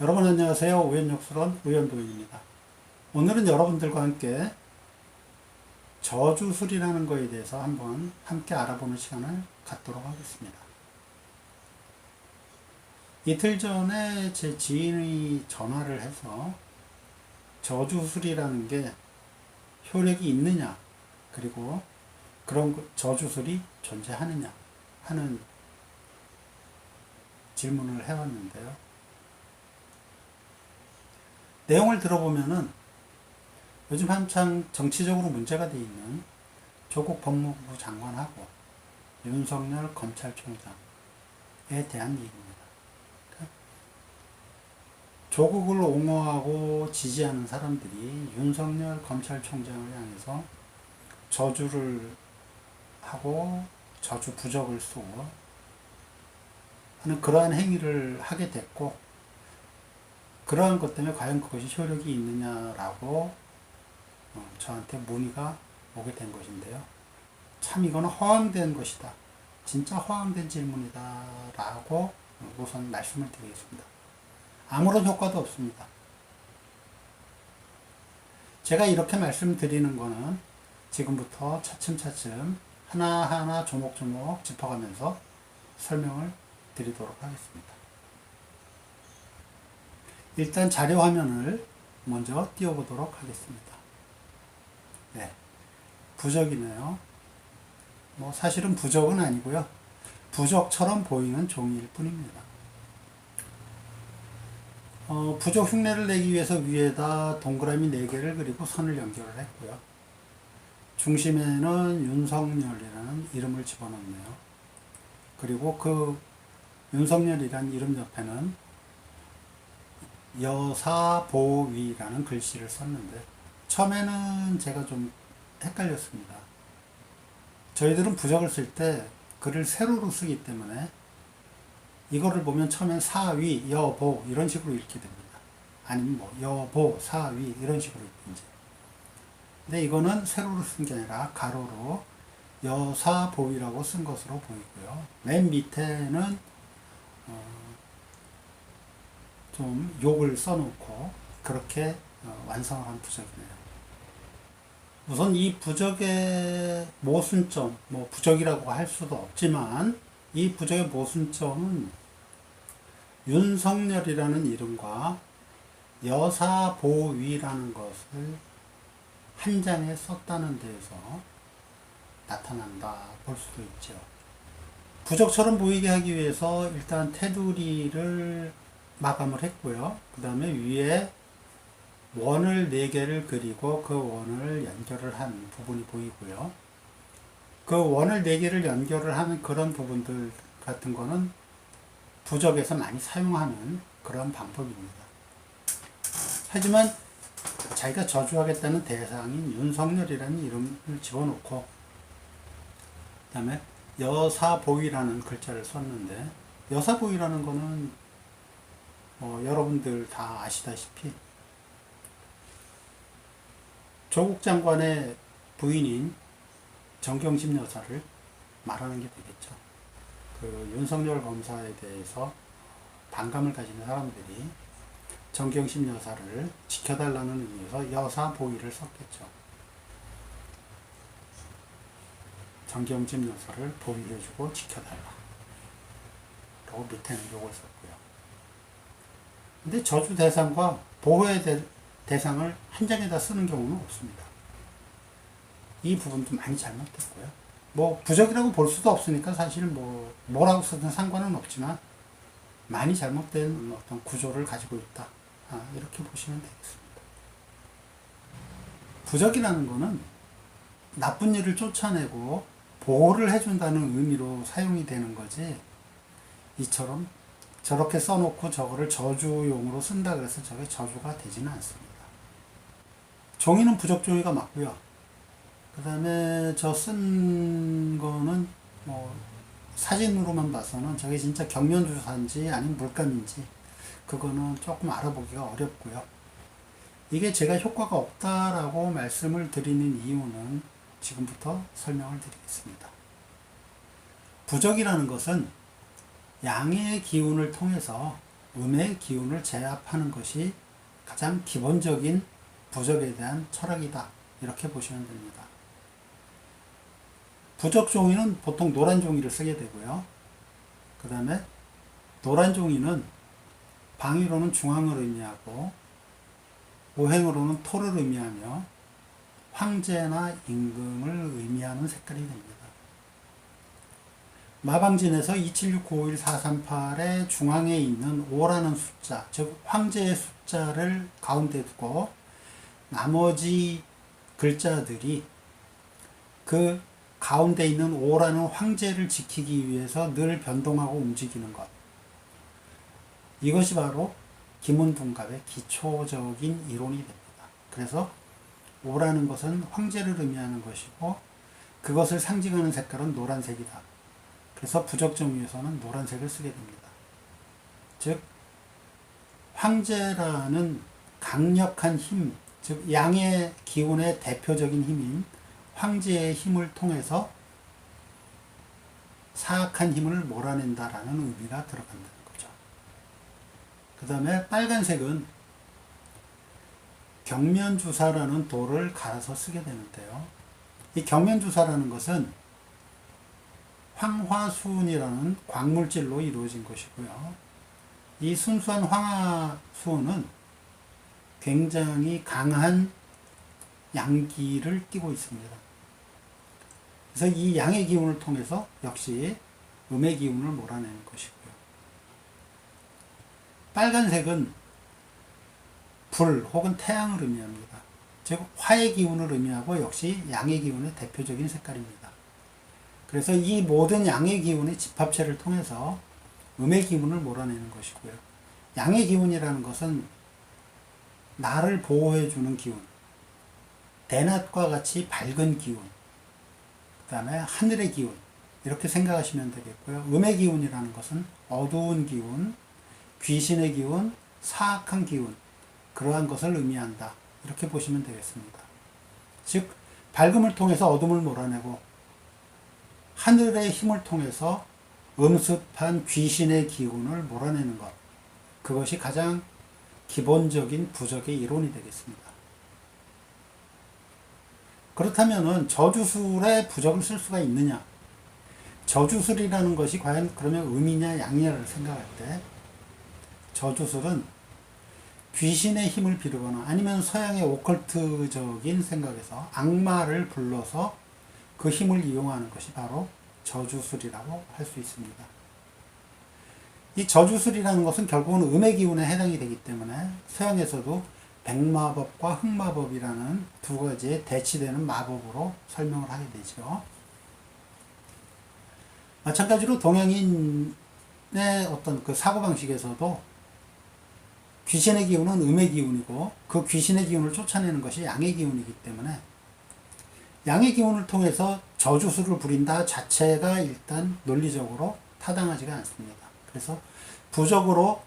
여러분 안녕하세요. 우연역설원 우연도인입니다. 오늘은 여러분들과 함께 저주술이라는 거에 대해서 한번 함께 알아보는 시간을 갖도록 하겠습니다. 이틀 전에 제 지인이 전화를 해서 저주술이라는 게 효력이 있느냐, 그리고 그런 저주술이 존재하느냐 하는 질문을 해왔는데요. 내용을 들어보면은 요즘 한창 정치적으로 문제가 되어 있는 조국 법무부 장관하고 윤석열 검찰총장에 대한 얘기입니다. 조국을 옹호하고 지지하는 사람들이 윤석열 검찰총장을 향해서 저주를 하고 저주 부적을 쏘고 하는 그러한 행위를 하게 됐고, 그러한 것 때문에 과연 그것이 효력이 있느냐라고 저한테 문의가 오게 된 것인데요. 참 이거는 허황된 것이다. 진짜 허황된 질문이다. 라고 우선 말씀을 드리겠습니다. 아무런 효과도 없습니다. 제가 이렇게 말씀드리는 거는 지금부터 차츰차츰 하나하나 조목조목 짚어가면서 설명을 드리도록 하겠습니다. 일단 자료 화면을 먼저 띄워보도록 하겠습니다. 네, 부적이네요. 사실은 부적은 아니고요. 부적처럼 보이는 종이일 뿐입니다. 부적 흉내를 내기 위해서 위에다 동그라미 4개를 그리고 선을 연결을 했고요. 중심에는 윤석열이라는 이름을 집어넣네요. 그리고 그 윤석열이라는 이름 옆에는 여사보위라는 글씨를 썼는데, 처음에는 제가 좀 헷갈렸습니다. 저희들은 부적을 쓸 때 글을 세로로 쓰기 때문에 이거를 보면 처음엔 사위, 여보 이런 식으로 읽게 됩니다. 아니면 여보, 사위 이런 식으로 읽든지. 근데 이거는 세로로 쓴 게 아니라 가로로 여사보위라고 쓴 것으로 보이고요. 맨 밑에는 좀 욕을 써놓고 그렇게 완성을 한 부적이네요. 우선 이 부적의 모순점, 부적이라고 할 수도 없지만 이 부적의 모순점은 윤석열이라는 이름과 여사보위라는 것을 한 장에 썼다는 데에서 나타난다 볼 수도 있죠. 부적처럼 보이게 하기 위해서 일단 테두리를 마감을 했고요. 그 다음에 위에 원을 4개를 그리고 그 원을 연결을 한 부분이 보이고요. 그 원을 4개를 연결을 하는 그런 부분들 같은 거는 부적에서 많이 사용하는 그런 방법입니다. 하지만 자기가 저주하겠다는 대상인 윤석열이라는 이름을 집어넣고 그 다음에 여사보위라는 글자를 썼는데, 여사보위라는 거는 여러분들 다 아시다시피 조국 장관의 부인인 정경심 여사를 말하는 게 되겠죠. 그 윤석열 검사에 대해서 반감을 가지는 사람들이 정경심 여사를 지켜달라는 의미에서 여사보위를 썼겠죠. 정경심 여사를 보위해주고 지켜달라. 그리고 밑에는 요걸 썼고요. 근데 저주 대상과 보호의 대상을 한 장에다 쓰는 경우는 없습니다. 이 부분도 많이 잘못됐고요. 부적이라고 볼 수도 없으니까 사실 뭐라고 쓰든 상관은 없지만 많이 잘못된 어떤 구조를 가지고 있다. 이렇게 보시면 되겠습니다. 부적이라는 거는 나쁜 일을 쫓아내고 보호를 해준다는 의미로 사용이 되는 거지, 이처럼 저렇게 써놓고 저거를 저주용으로 쓴다 그래서 저게 저주가 되지는 않습니다. 종이는 부적 종이가 맞고요. 그 다음에 저 쓴 거는 사진으로만 봐서는 저게 진짜 경련주사인지 아니면 물감인지 그거는 조금 알아보기가 어렵고요. 이게 제가 효과가 없다라고 말씀을 드리는 이유는 지금부터 설명을 드리겠습니다. 부적이라는 것은 양의 기운을 통해서 음의 기운을 제압하는 것이 가장 기본적인 부적에 대한 철학이다. 이렇게 보시면 됩니다. 부적 종이는 보통 노란 종이를 쓰게 되고요. 그 다음에 노란 종이는 방위로는 중앙을 의미하고 오행으로는 토를 의미하며 황제나 임금을 의미하는 색깔이 됩니다. 마방진에서 276-951-438의 중앙에 있는 5라는 숫자, 즉 황제의 숫자를 가운데 두고 나머지 글자들이 그 가운데 있는 5라는 황제를 지키기 위해서 늘 변동하고 움직이는 것. 이것이 바로 기문둔갑의 기초적인 이론이 됩니다. 그래서 5라는 것은 황제를 의미하는 것이고 그것을 상징하는 색깔은 노란색이다. 그래서 부적정유에서는 노란색을 쓰게 됩니다. 즉 황제라는 강력한 힘, 즉 양의 기운의 대표적인 힘인 황제의 힘을 통해서 사악한 힘을 몰아낸다라는 의미가 들어간다는 거죠. 그 다음에 빨간색은 경면주사라는 돌을 갈아서 쓰게 되는데요. 이 경면주사라는 것은 황화수은이라는 광물질로 이루어진 것이고요. 이 순수한 황화수은은 굉장히 강한 양기를 띠고 있습니다. 그래서 이 양의 기운을 통해서 역시 음의 기운을 몰아내는 것이고요. 빨간색은 불 혹은 태양을 의미합니다. 즉 화의 기운을 의미하고 역시 양의 기운의 대표적인 색깔입니다. 그래서 이 모든 양의 기운의 집합체를 통해서 음의 기운을 몰아내는 것이고요. 양의 기운이라는 것은 나를 보호해주는 기운, 대낮과 같이 밝은 기운, 그 다음에 하늘의 기운, 이렇게 생각하시면 되겠고요. 음의 기운이라는 것은 어두운 기운, 귀신의 기운, 사악한 기운, 그러한 것을 의미한다. 이렇게 보시면 되겠습니다. 즉, 밝음을 통해서 어둠을 몰아내고 하늘의 힘을 통해서 음습한 귀신의 기운을 몰아내는 것. 그것이 가장 기본적인 부적의 이론이 되겠습니다. 그렇다면 저주술에 부적을 쓸 수가 있느냐? 저주술이라는 것이 과연 그러면 음이냐 양이냐를 생각할 때 저주술은 귀신의 힘을 비르거나 아니면 서양의 오컬트적인 생각에서 악마를 불러서 그 힘을 이용하는 것이 바로 저주술이라고 할 수 있습니다. 이 저주술이라는 것은 결국은 음의 기운에 해당이 되기 때문에 서양에서도 백마법과 흑마법이라는 두 가지에 대치되는 마법으로 설명을 하게 되죠. 마찬가지로 동양인의 어떤 그 사고방식에서도 귀신의 기운은 음의 기운이고 그 귀신의 기운을 쫓아내는 것이 양의 기운이기 때문에 양의 기운을 통해서 저주술을 부린다 자체가 일단 논리적으로 타당하지가 않습니다. 그래서 부적으로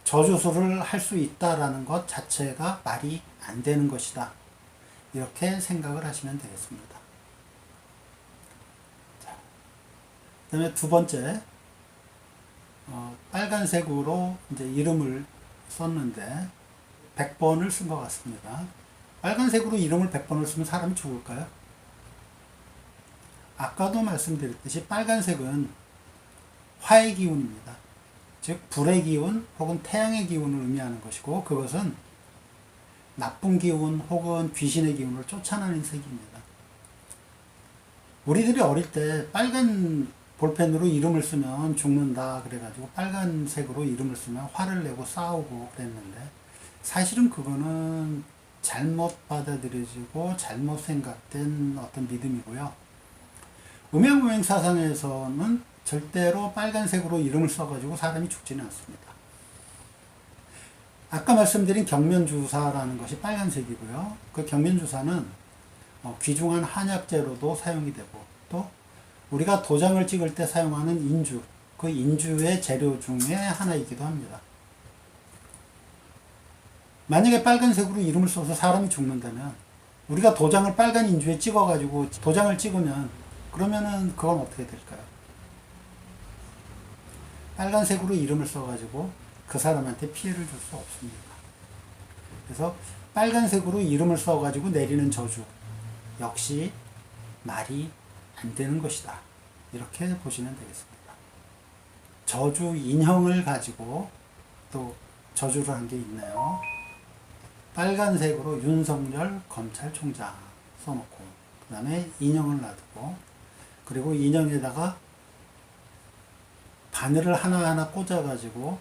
저주술을 할 수 있다라는 것 자체가 말이 안 되는 것이다. 이렇게 생각을 하시면 되겠습니다. 자, 그 다음에 두 번째, 빨간색으로 이제 이름을 썼는데 100번을 쓴 것 같습니다. 빨간색으로 이름을 100번을 쓰면 사람이 죽을까요? 아까도 말씀드렸듯이 빨간색은 화의 기운입니다. 즉 불의 기운 혹은 태양의 기운을 의미하는 것이고 그것은 나쁜 기운 혹은 귀신의 기운을 쫓아내는 색입니다. 우리들이 어릴 때 빨간 볼펜으로 이름을 쓰면 죽는다 그래가지고 빨간색으로 이름을 쓰면 화를 내고 싸우고 그랬는데 사실은 그거는 잘못 받아들여지고 잘못 생각된 어떤 믿음이고요. 음양오행 사상에서는 절대로 빨간색으로 이름을 써가지고 사람이 죽지는 않습니다. 아까 말씀드린 경면주사라는 것이 빨간색이고요. 그 경면주사는 귀중한 한약재로도 사용이 되고 또 우리가 도장을 찍을 때 사용하는 인주, 그 인주의 재료 중에 하나이기도 합니다. 만약에 빨간색으로 이름을 써서 사람이 죽는다면 우리가 도장을 빨간 인주에 찍어가지고 도장을 찍으면 그러면은 그건 어떻게 될까요? 빨간색으로 이름을 써가지고 그 사람한테 피해를 줄 수 없습니다. 그래서 빨간색으로 이름을 써가지고 내리는 저주 역시 말이 안 되는 것이다. 이렇게 보시면 되겠습니다. 저주 인형을 가지고 또 저주를 한 게 있네요. 빨간색으로 윤석열 검찰총장 써놓고 그 다음에 인형을 놔두고 그리고 인형에다가 바늘을 하나하나 꽂아가지고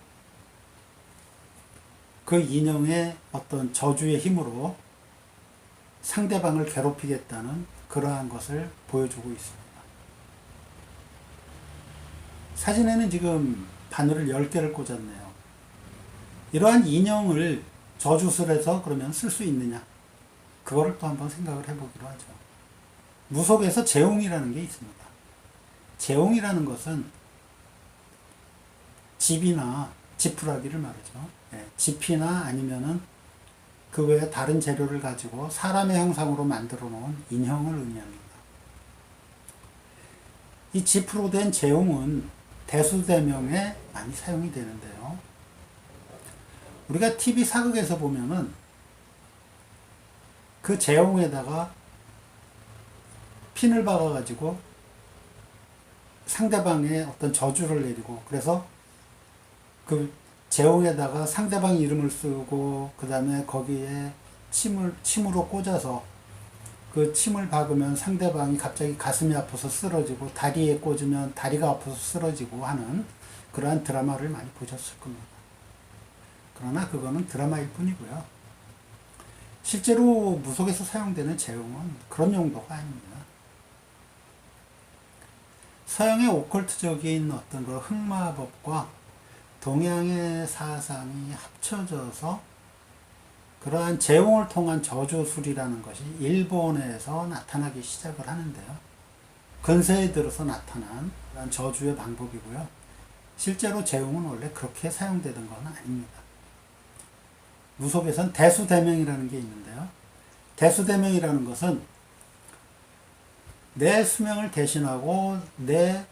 그 인형의 어떤 저주의 힘으로 상대방을 괴롭히겠다는 그러한 것을 보여주고 있습니다. 사진에는 지금 바늘을 10개를 꽂았네요. 이러한 인형을 저주술에서 그러면 쓸 수 있느냐? 그거를 또 한번 생각을 해보기로 하죠. 무속에서 재웅이라는 게 있습니다. 재웅이라는 것은 집이나 지푸라기를 말하죠. 집이나 아니면은 그 외에 다른 재료를 가지고 사람의 형상으로 만들어 놓은 인형을 의미합니다. 이 지프로 된 재웅은 대수대명에 많이 사용이 되는데요. 우리가 TV 사극에서 보면은 그 재웅에다가 핀을 박아가지고 상대방의 어떤 저주를 내리고 그래서 그 재웅에다가 상대방 이름을 쓰고 그 다음에 거기에 침으로 꽂아서 그 침을 박으면 상대방이 갑자기 가슴이 아파서 쓰러지고 다리에 꽂으면 다리가 아파서 쓰러지고 하는 그러한 드라마를 많이 보셨을 겁니다. 그러나 그거는 드라마일 뿐이고요. 실제로 무속에서 사용되는 재웅은 그런 용도가 아닙니다. 서양의 오컬트적인 어떤 그 흑마법과 동양의 사상이 합쳐져서 그러한 재웅을 통한 저주술이라는 것이 일본에서 나타나기 시작을 하는데요. 근세에 들어서 나타난 그런 저주의 방법이고요. 실제로 재웅은 원래 그렇게 사용되던 건 아닙니다. 무속에선 대수대명이라는 게 있는데요. 대수대명이라는 것은 내 수명을 대신하고 내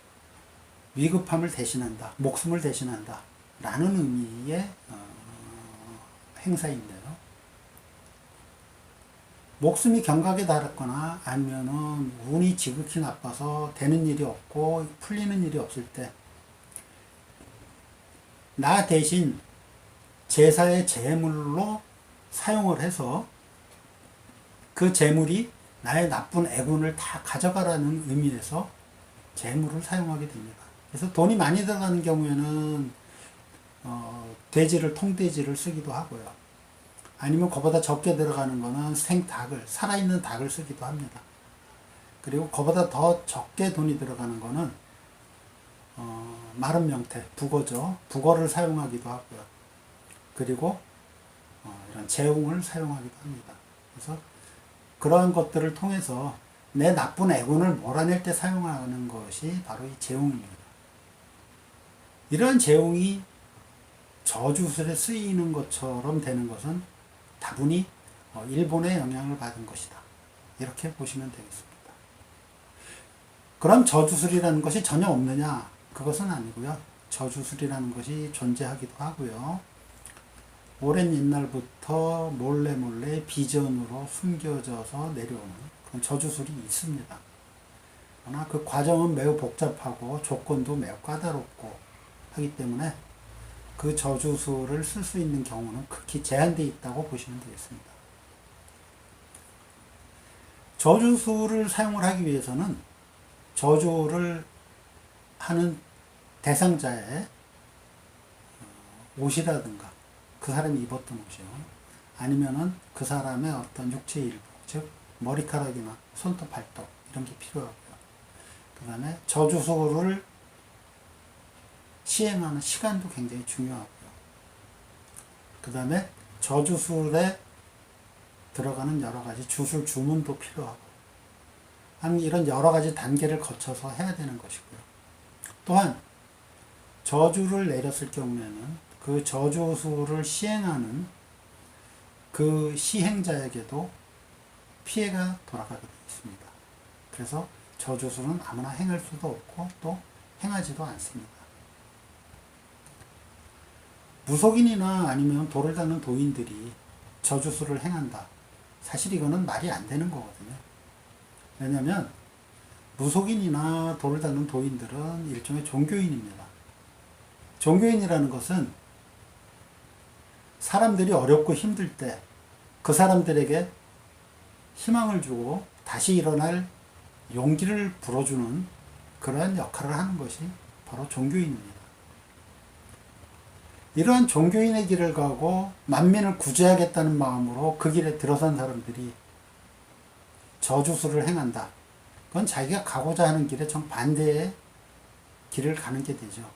위급함을 대신한다. 목숨을 대신한다. 라는 의미의 행사인데요. 목숨이 경각에 달했거나 아니면은 운이 지극히 나빠서 되는 일이 없고 풀리는 일이 없을 때 나 대신 제사의 제물로 사용을 해서 그 제물이 나의 나쁜 애군을 다 가져가라는 의미에서 제물을 사용하게 됩니다. 그래서 돈이 많이 들어가는 경우에는 돼지를 통돼지를 쓰기도 하고요. 아니면 그보다 적게 들어가는 거는 생닭을 살아있는 닭을 쓰기도 합니다. 그리고 그보다 더 적게 돈이 들어가는 거는 마른 명태, 북어죠. 북어를 사용하기도 하고요. 그리고 이런 재웅을 사용하기도 합니다. 그래서 그러한 것들을 통해서 내 나쁜 애군을 몰아낼 때 사용하는 것이 바로 이 재웅입니다. 이러한 재웅이 저주술에 쓰이는 것처럼 되는 것은 다분히 일본의 영향을 받은 것이다. 이렇게 보시면 되겠습니다. 그럼 저주술이라는 것이 전혀 없느냐? 그것은 아니고요. 저주술이라는 것이 존재하기도 하고요. 오랜 옛날부터 몰래 비전으로 숨겨져서 내려오는 그런 저주술이 있습니다. 그러나 그 과정은 매우 복잡하고 조건도 매우 까다롭고 하기 때문에 그 저주술을 쓸 수 있는 경우는 극히 제한되어 있다고 보시면 되겠습니다. 저주술을 사용을 하기 위해서는 저주를 하는 대상자의 옷이라든가 그 사람이 입었던 옷이요. 아니면은 그 사람의 어떤 육체의 일부, 즉 머리카락이나 손톱, 발톱 이런 게 필요하고요. 그 다음에 저주술을 시행하는 시간도 굉장히 중요하고요. 그 다음에 저주술에 들어가는 여러 가지 주술 주문도 필요하고 이런 여러 가지 단계를 거쳐서 해야 되는 것이고요. 또한 저주를 내렸을 경우에는 그 저주술을 시행하는 그 시행자에게도 피해가 돌아가게 되어 있습니다. 그래서 저주술은 아무나 행할 수도 없고 또 행하지도 않습니다. 무속인이나 아니면 돌을 닦는 도인들이 저주수를 행한다. 사실 이거는 말이 안 되는 거거든요. 왜냐면 무속인이나 돌을 닦는 도인들은 일종의 종교인입니다. 종교인이라는 것은 사람들이 어렵고 힘들 때 그 사람들에게 희망을 주고 다시 일어날 용기를 불어주는 그러한 역할을 하는 것이 바로 종교인입니다. 이러한 종교인의 길을 가고 만민을 구제하겠다는 마음으로 그 길에 들어선 사람들이 저주수를 행한다. 그건 자기가 가고자 하는 길에 정반대의 길을 가는 게 되죠.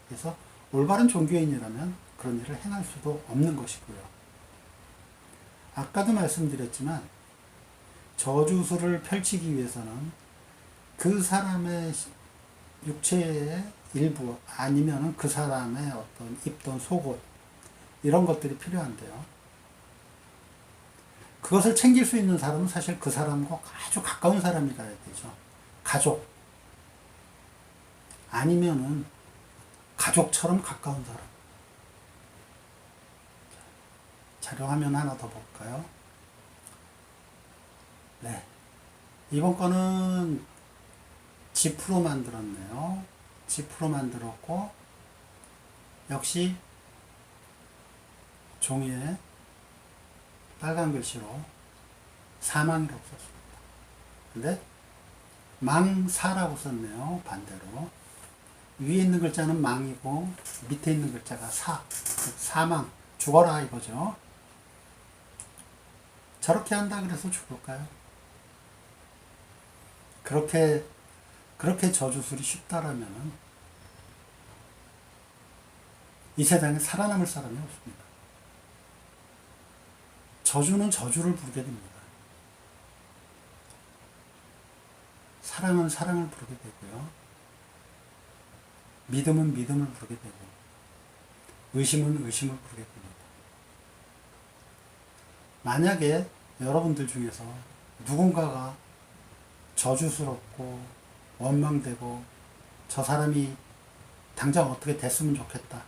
그래서 올바른 종교인이라면 그런 일을 행할 수도 없는 것이고요. 아까도 말씀드렸지만 저주수를 펼치기 위해서는 그 사람의 육체의 일부 아니면 그 사람의 어떤 입던 속옷 이런 것들이 필요한데요. 그것을 챙길 수 있는 사람은 사실 그 사람과 아주 가까운 사람이라야 되죠. 가족 아니면은 가족처럼 가까운 사람. 자료 화면 하나 더 볼까요? 네. 이번 거는 지프로 만들었네요. 지프로 만들었고, 역시 종이에 빨간 글씨로 사망이라고 썼습니다. 근데 망사라고 썼네요. 반대로. 위에 있는 글자는 망이고, 밑에 있는 글자가 사망, 죽어라 이거죠. 저렇게 한다 그래서 죽을까요? 그렇게 저주술이 쉽다라면 이 세상에 살아남을 사람이 없습니다. 저주는 저주를 부르게 됩니다. 사랑은 사랑을 부르게 되고요. 믿음은 믿음을 부르게 되고 의심은 의심을 부르게 됩니다. 만약에 여러분들 중에서 누군가가 저주스럽고 원망되고 저 사람이 당장 어떻게 됐으면 좋겠다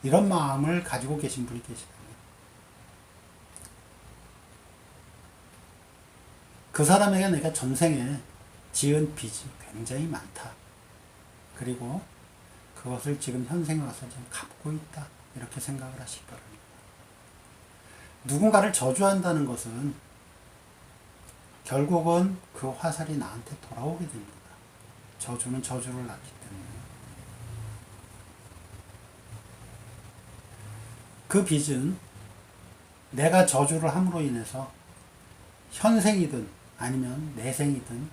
이런 마음을 가지고 계신 분이 계시다면 그 사람에게 내가 전생에 지은 빚이 굉장히 많다. 그리고 그것을 지금 현생에 와서 지금 갚고 있다. 이렇게 생각을 하시기 바랍니다. 누군가를 저주한다는 것은 결국은 그 화살이 나한테 돌아오게 됩니다. 저주는 저주를 낳기 때문에. 그 빚은 내가 저주를 함으로 인해서 현생이든 아니면 내생이든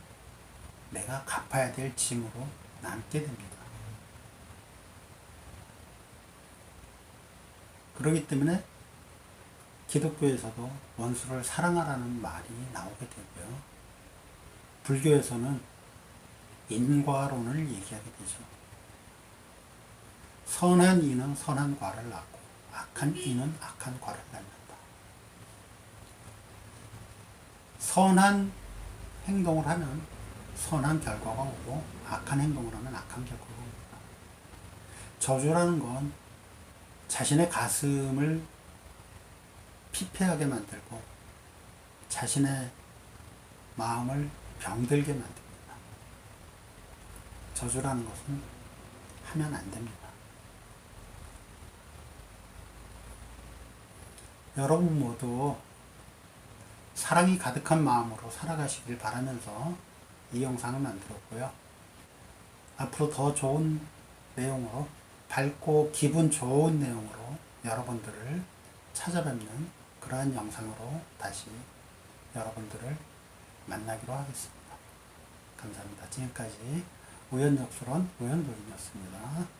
내가 갚아야 될 짐으로 남게 됩니다. 그렇기 때문에 기독교에서도 원수를 사랑하라는 말이 나오게 되고요. 불교에서는 인과론을 얘기하게 되죠. 선한 이는 선한 과를 낳고 악한 이는 악한 과를 낳는다. 선한 행동을 하면 선한 결과가 오고 악한 행동을 하면 악한 결과가 옵니다. 저주라는 건 자신의 가슴을 피폐하게 만들고 자신의 마음을 병들게 만듭니다. 저주라는 것은 하면 안 됩니다. 여러분 모두 사랑이 가득한 마음으로 살아가시길 바라면서 이 영상을 만들었고요. 앞으로 더 좋은 내용으로 밝고 기분 좋은 내용으로 여러분들을 찾아뵙는 그러한 영상으로 다시 여러분들을 만나기로 하겠습니다. 감사합니다. 지금까지 우연역설원 우연도인이었습니다.